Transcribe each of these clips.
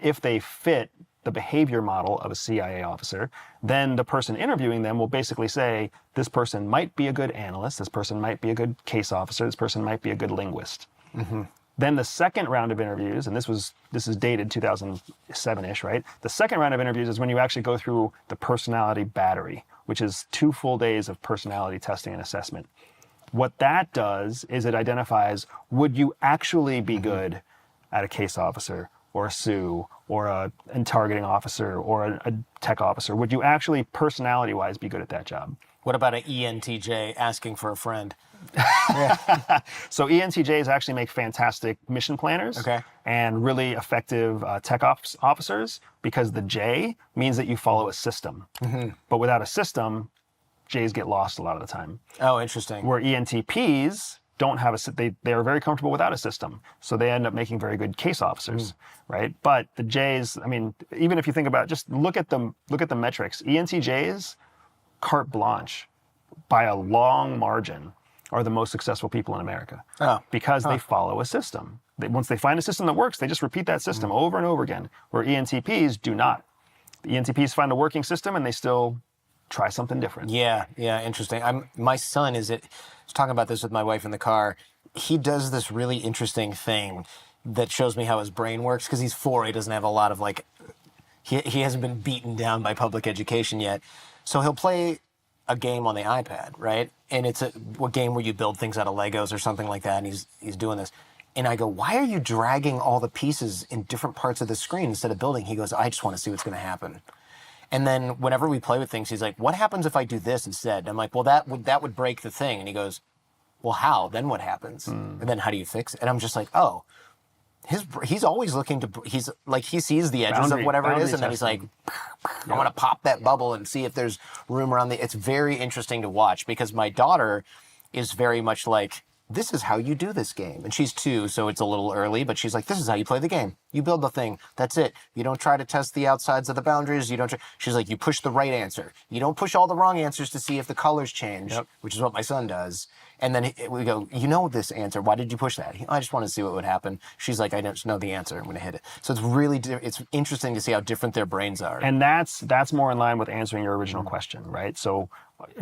if they fit the behavior model of a CIA officer, then the person interviewing them will basically say, this person might be a good analyst, this person might be a good case officer, this person might be a good linguist. Then the second round of interviews, and this is dated 2007-ish, right? The second round of interviews is when you actually go through the personality battery, which is 2 full days of personality testing and assessment. What that does is it identifies, would you actually be good at a case officer or a SUE or a targeting officer or a tech officer? Would you actually personality-wise be good at that job? What about an ENTJ asking for a friend? So ENTJs actually make fantastic mission planners and really effective tech ops officers, because the J means that you follow a system. But without a system, Js get lost a lot of the time. Oh, interesting. Where ENTPs don't have they are very comfortable without a system, so they end up making very good case officers, right? But the Js, I mean, even if you think about, just look at the metrics. ENTJs, carte blanche, by a long margin, are the most successful people in America because they follow a system. Once they find a system that works, they just repeat that system over and over again, where ENTPs do not. The ENTPs find a working system and they still try something different. Yeah, interesting. My son I was talking about this with my wife in the car. He does this really interesting thing that shows me how his brain works, because he's 4. He doesn't have a lot of he hasn't been beaten down by public education yet. So he'll play a game on the iPad, right? And it's a game where you build things out of Legos or something like that, and he's doing this. And I go, why are you dragging all the pieces in different parts of the screen instead of building? He goes, I just want to see what's going to happen. And then whenever we play with things, he's like, what happens if I do this instead? And I'm like, well, that would break the thing. And he goes, well, how? Then what happens? And then how do you fix it? And I'm just like, oh, he's always looking to, he sees the edges of whatever it is, and then he's like, I want to pop that bubble and see if there's room around it's very interesting to watch, because my daughter is very much like, this is how you do this game. And she's 2, so it's a little early, but she's like, this is how you play the game. You build the thing. That's it. You don't try to test the outsides of the boundaries. She's like, you push the right answer. You don't push all the wrong answers to see if the colors change, which is what my son does. And then we go, you know this answer. Why did you push that? I just want to see what would happen. She's like, I just know the answer. I'm going to hit it. So it's really, it's interesting to see how different their brains are. And that's more in line with answering your original question, right? So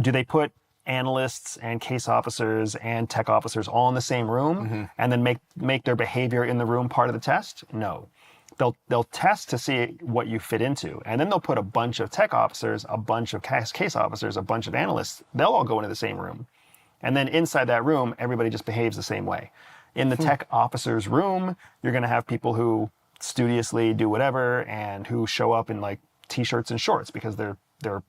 do they put analysts and case officers and tech officers all in the same room and then make their behavior in the room part of the test? No. They'll test to see what you fit into, and then they'll put a bunch of tech officers, a bunch of case officers, a bunch of analysts. They'll all go into the same room. And then inside that room, everybody just behaves the same way. In the tech officer's room, you're going to have people who studiously do whatever and who show up in like t-shirts and shorts because they're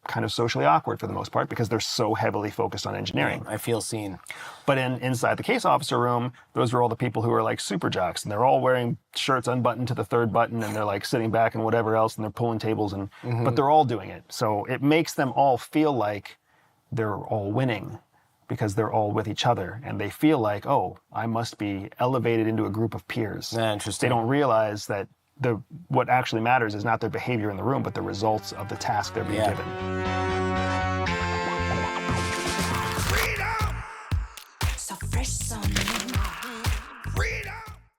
kind of socially awkward for the most part because they're so heavily focused on engineering. I feel seen. But inside the case officer room, those are all the people who are like super jocks, and they're all wearing shirts unbuttoned to the 3rd button, and they're like sitting back and whatever else, and they're pulling tables, but they're all doing it. So it makes them all feel like they're all winning, because they're all with each other, and they feel like, oh, I must be elevated into a group of peers. Interesting. They don't realize that what actually matters is not their behavior in the room, but the results of the task they're being given.